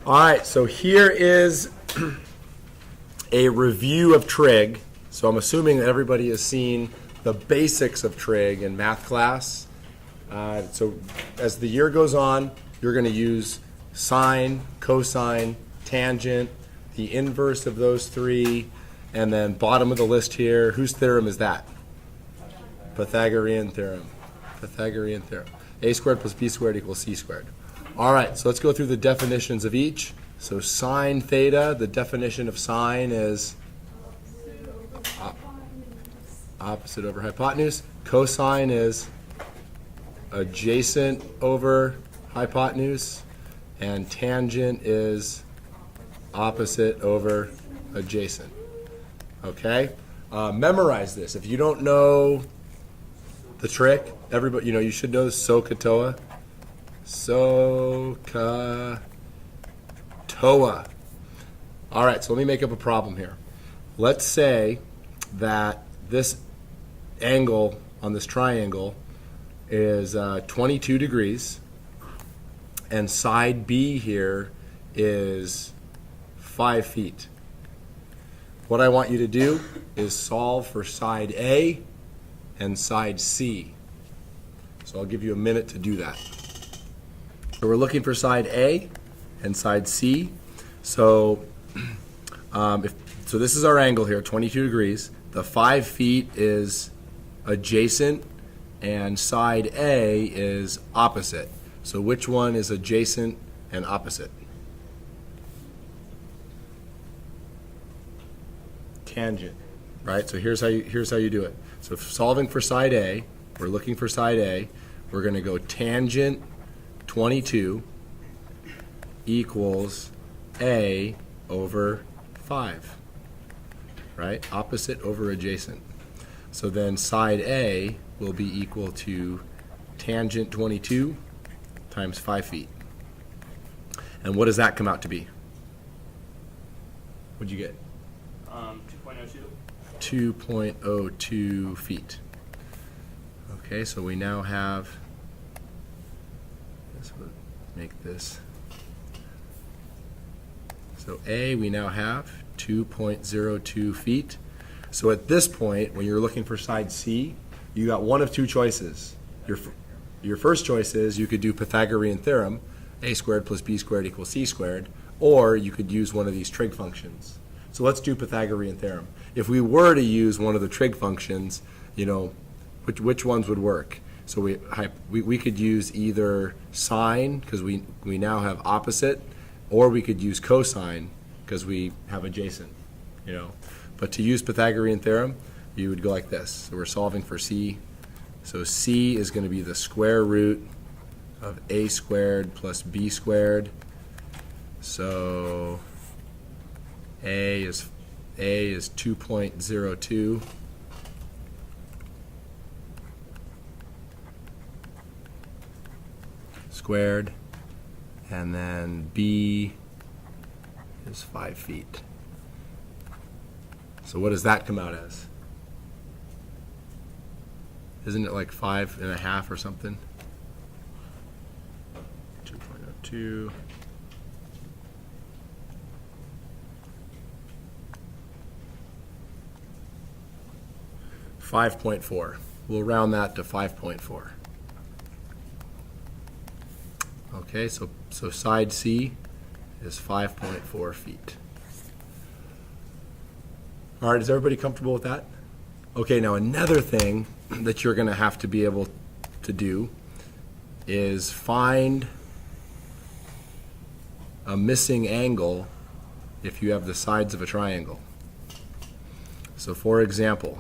All right, so here is a review of Trig. So I'm assuming that everybody has seen the basics of Trig in math class. So as the year goes on, you're going to use sine, cosine, tangent, the inverse of those three, and then bottom of the list here, whose theorem is that? Pythagorean theorem. Pythagorean theorem. A squared plus b squared equals c squared. All right, so let's go through the definitions of each. So sine theta, the definition of sine is opposite over hypotenuse. Cosine is adjacent over hypotenuse. And tangent is opposite over adjacent. Okay? Memorize this. If you don't know the trick, everybody, you should know SOHCAHTOA. SOHCAHTOA. All right, so let me make up a problem here. Let's say that this angle on this triangle is 22 degrees, and side B here is 5 feet. What I want you to do is solve for side A and side C. So I'll give you a minute to do that. So we're looking for side A and side C. So so this is our angle here, 22 degrees. The 5 feet is adjacent and side A is opposite. So which one is adjacent and opposite? Tangent, right? So here's how you do it. So solving for side A, we're looking for side A. We're going to go tangent 22 equals A over 5, right? Opposite over adjacent. So then side A will be equal to tangent 22 times 5 feet. And what does that come out to be? What'd you get? 2.02. 2.02 feet. Okay, so we now have, let's make this. So A, we now have 2.02 feet. So at this point, when you're looking for side C, you got one of two choices. Your first choice is you could do Pythagorean theorem, a squared plus b squared equals c squared, or you could use one of these trig functions. So let's do Pythagorean theorem. If we were to use one of the trig functions, which ones would work? So we could use either sine, because we now have opposite, or we could use cosine, because we have adjacent. But to use Pythagorean theorem, you would go like this. So we're solving for c. So c is going to be the square root of a squared plus b squared. So A is 2.02. Squared, and then B is 5 feet. So what does that come out as? Isn't it like 5.5 or something? 2.02. 5.4. We'll round that to 5.4. Okay, so side C is 5.4 feet. All right, is everybody comfortable with that? Okay, now another thing that you're going to have to be able to do is find a missing angle if you have the sides of a triangle. So for example,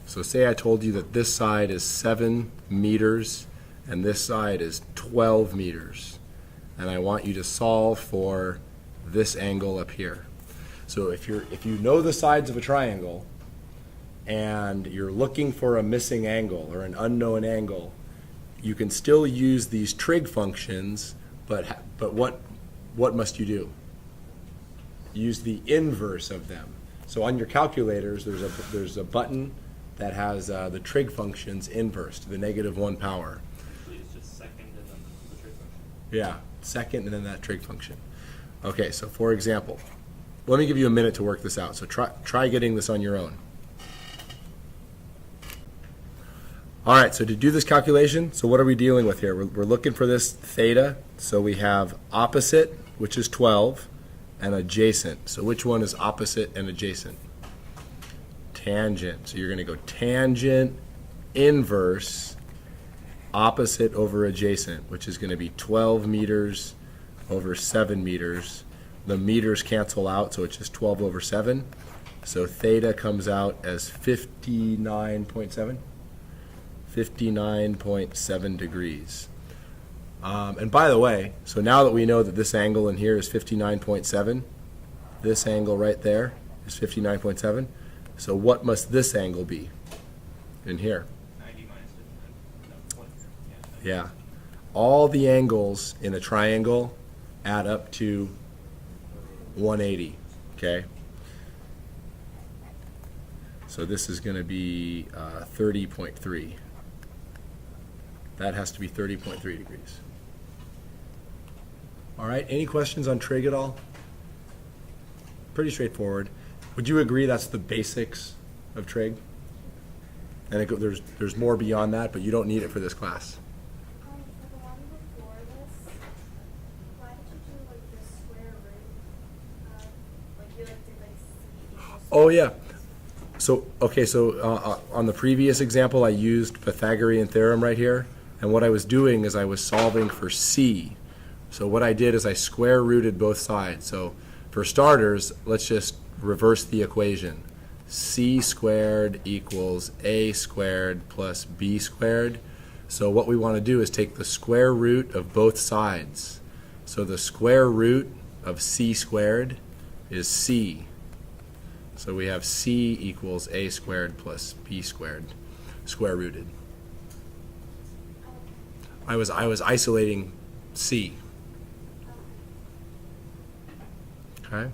so say I told you that this side is 7 meters and this side is 12 meters. And I want you to solve for this angle up here. So if you know the sides of a triangle and you're looking for a missing angle or an unknown angle, you can still use these trig functions, but what must you do? Use the inverse of them. So on your calculators, there's a button that has the trig functions inversed, the -1 power. Actually, it's just second and then the trig function. Yeah, second and then that trig function. Okay, so for example, let me give you a minute to work this out. So try getting this on your own. All right, so to do this calculation, so what are we dealing with here? We're looking for this theta. So we have opposite, which is 12, and adjacent. So which one is opposite and adjacent? Tangent. So you're going to go tangent inverse opposite over adjacent, which is going to be 12 meters over 7 meters. The meters cancel out, so it's just 12 over 7. So theta comes out as 59.7. 59.7 degrees. And by the way, so now that we know that this angle in here is 59.7, this angle right there is 59.7, so what must this angle be in here? 90 minus 59. No, what? Yeah. All the angles in a triangle add up to 180, okay? So this is going to be 30.3. That has to be 30.3 degrees. All right, any questions on trig at all? Pretty straightforward. Would you agree that's the basics of trig? And there's more beyond that, but you don't need it for this class. For the one before this, why did you do like the square root? Like you like did like c equals. Oh yeah. So okay, so on the previous example, I used Pythagorean theorem right here, and what I was doing is I was solving for c. So what I did is I square rooted both sides. So for starters, let's just reverse the equation. C squared equals a squared plus b squared. So what we want to do is take the square root of both sides. So the square root of c squared is c. So we have c equals a squared plus b squared, square rooted. I was isolating c. Okay.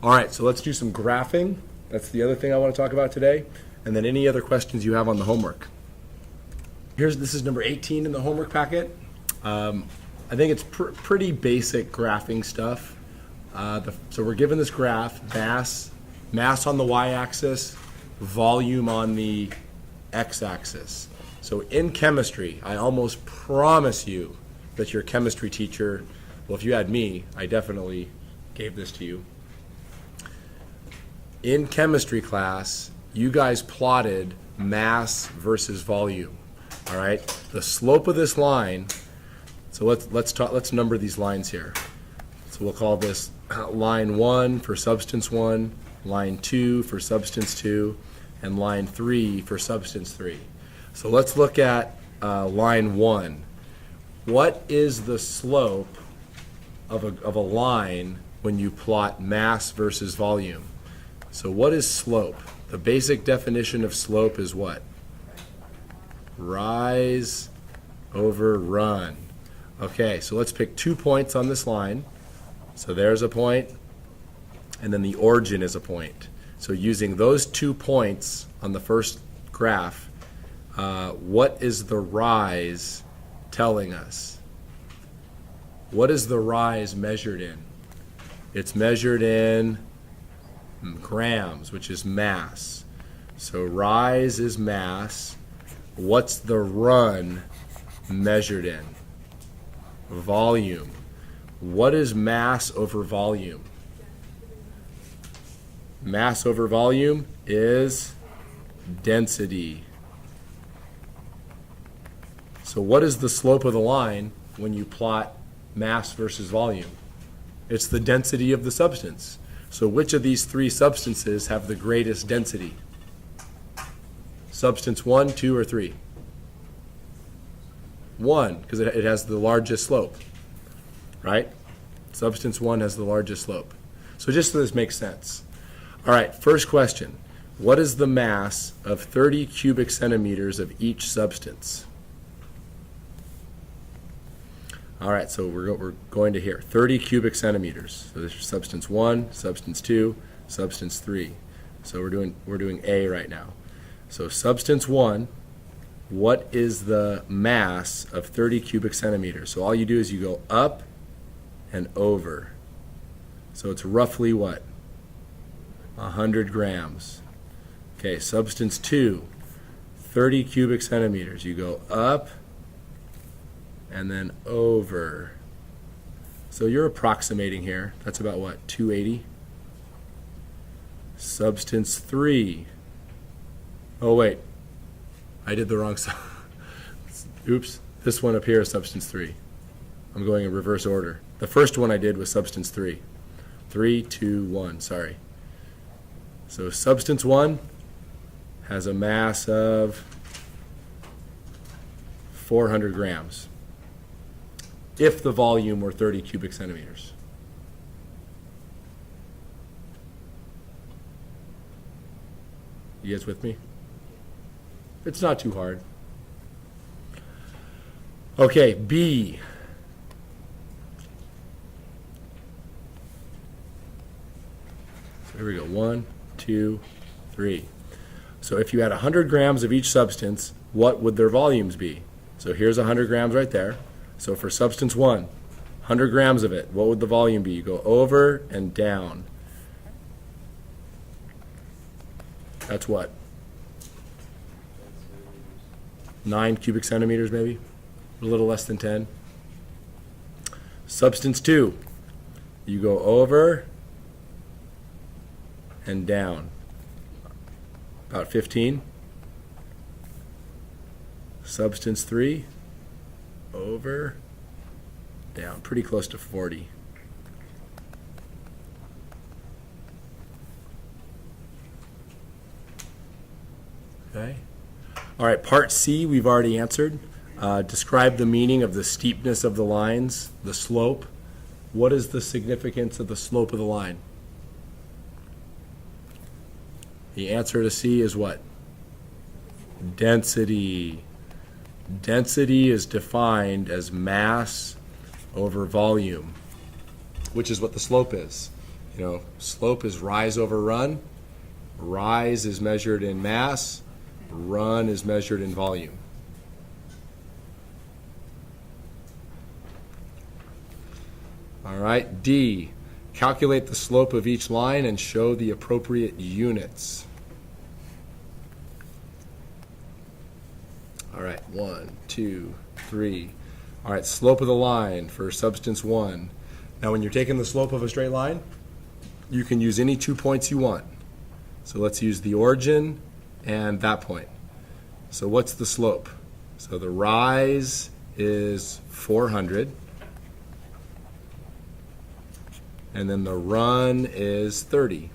All right, so let's do some graphing. That's the other thing I want to talk about today. And then any other questions you have on the homework. This is number 18 in the homework packet. I think it's pretty basic graphing stuff. So we're given this graph, mass on the y-axis, volume on the x-axis. So in chemistry, I almost promise you that your chemistry teacher, well, if you had me, I definitely gave this to you. In chemistry class, you guys plotted mass versus volume. All right, the slope of this line. So let's number these lines here. So we'll call this line 1 for substance 1, line 2 for substance 2, and line 3 for substance 3. So let's look at line 1. What is the slope of a line when you plot mass versus volume? So what is slope? The basic definition of slope is what? Rise over run. Okay, so let's pick 2 points on this line. So there's a point, and then the origin is a point. So using those 2 points on the first graph, what is the rise telling us? What is the rise measured in? It's measured in grams, which is mass. So rise is mass. What's the run measured in? Volume. What is mass over volume? Mass over volume is density. So what is the slope of the line when you plot mass versus volume? It's the density of the substance. So which of these 3 substances have the greatest density? Substance 1, 2, or 3? 1, because it has the largest slope, right? Substance 1 has the largest slope. So just so this makes sense. All right, first question. What is the mass of 30 cubic centimeters of each substance? All right, so we're going to here, 30 cubic centimeters. So this is substance 1, substance 2, substance 3. So we're doing A right now. So substance 1, what is the mass of 30 cubic centimeters? So all you do is you go up and over. So it's roughly what? 100 grams. Okay, substance 2, 30 cubic centimeters. You go up and then over. So you're approximating here. That's about what, 280? Substance 3. Oh wait, I did the wrong side. Oops, this one up here is substance 3. I'm going in reverse order. The first one I did was substance 3. 3, 2, 1, sorry. So substance 1 has a mass of 400 grams if the volume were 30 cubic centimeters. You guys with me? It's not too hard. Okay, B. So here we go. 1, 2, 3. So if you had 100 grams of each substance, what would their volumes be? So here's 100 grams right there. So for substance 1, 100 grams of it, what would the volume be? You go over and down. That's what? 9 cubic centimeters maybe? A little less than 10. Substance 2, you go over and down. About 15. Substance 3, over, down, pretty close to 40. Okay. All right, part C we've already answered. Describe the meaning of the steepness of the lines, the slope. What is the significance of the slope of the line? The answer to C is what? Density. Density is defined as mass over volume, which is what the slope is. You know, slope is rise over run. Rise is measured in mass. Run is measured in volume. All right, D. Calculate the slope of each line and show the appropriate units. All right, 1, 2, 3. All right, slope of the line for substance 1. Now, when you're taking the slope of a straight line, you can use any 2 points you want. So let's use the origin and that point. So what's the slope? So the rise is 400. And then the run is 30.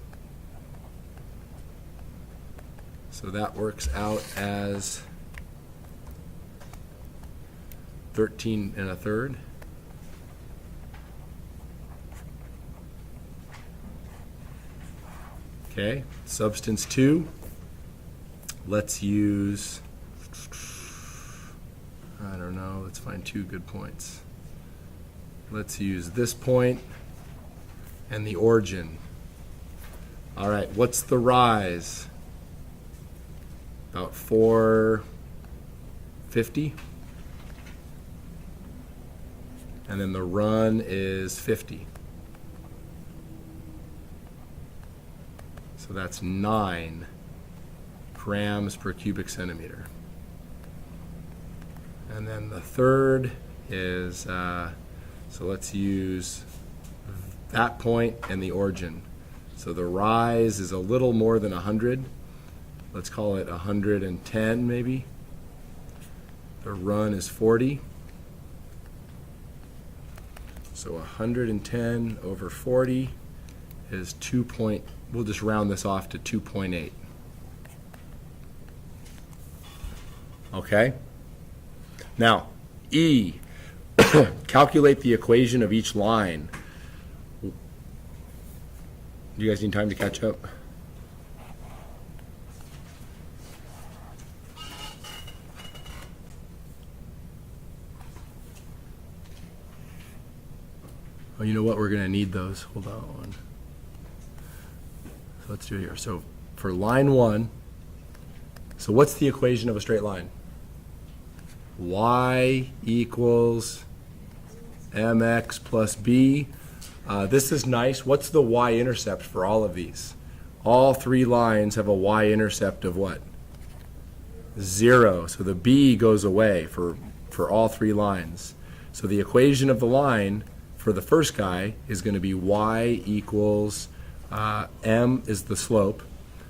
So that works out as 13 1/3. Okay, substance 2. Let's use, I don't know, let's find 2 good points. Let's use this point and the origin. All right, what's the rise? About 450. And then the run is 50. So that's 9 grams per cubic centimeter. And then the third is, so let's use that point and the origin. So the rise is a little more than 100. Let's call it 110 maybe. The run is 40. So 110 over 40 is 2 point, we'll just round this off to 2.8. Okay? Now, E, calculate the equation of each line. Do you guys need time to catch up? Oh, you know what? We're going to need those. Hold on. So let's do it here. So for line 1, So what's the equation of a straight line? Y equals mx plus b. This is nice. What's the y-intercept for all of these? All three lines have a y-intercept of what? 0. So the b goes away for all three lines. So the equation of the line for the first guy is going to be y equals m is the slope.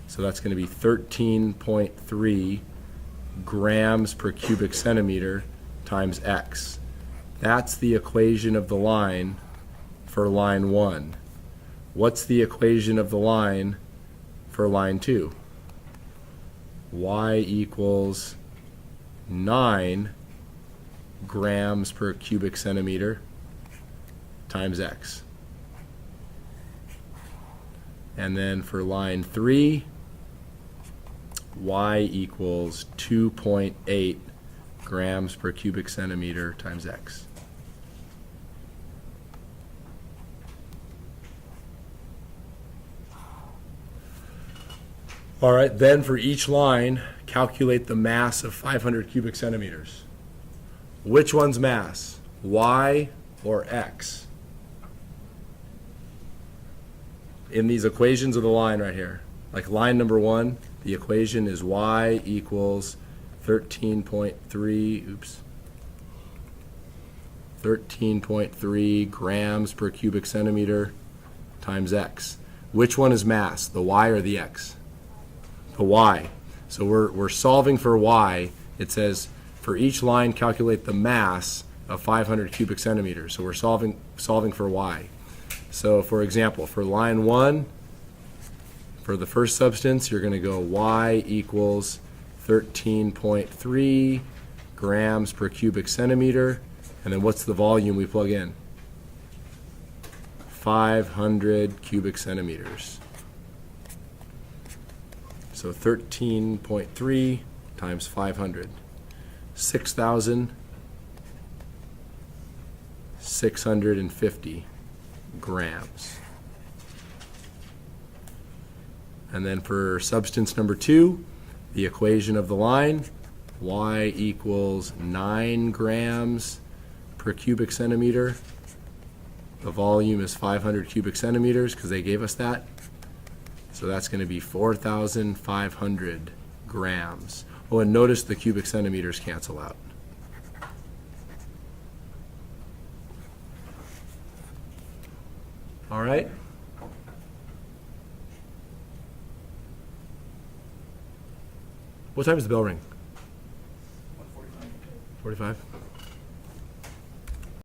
So that's going to be 13.3 grams per cubic centimeter times x. That's the equation of the line for line 1. What's the equation of the line for line 2? Y equals 9 grams per cubic centimeter times x. And then for line 3, y equals 2.8 grams per cubic centimeter times x. All right, then for each line, calculate the mass of 500 cubic centimeters. Which one's mass, y or x? In these equations of the line right here, like line number 1, the equation is y equals 13.3 grams per cubic centimeter times x. Which one is mass, the y or the x? The y. So we're solving for y. It says for each line calculate the mass of 500 cubic centimeters. So we're solving for y. So for example, for line 1, for the first substance, you're going to go y equals 13.3 grams per cubic centimeter. And then what's the volume we plug in? 500 cubic centimeters. So 13.3 times 500. 6,650 grams. And then for substance number 2, the equation of the line, y equals 9 grams per cubic centimeter. The volume is 500 cubic centimeters because they gave us that. So that's going to be 4,500 grams. Oh, and notice the cubic centimeters cancel out. All right? What time does the bell ring? 145. 45?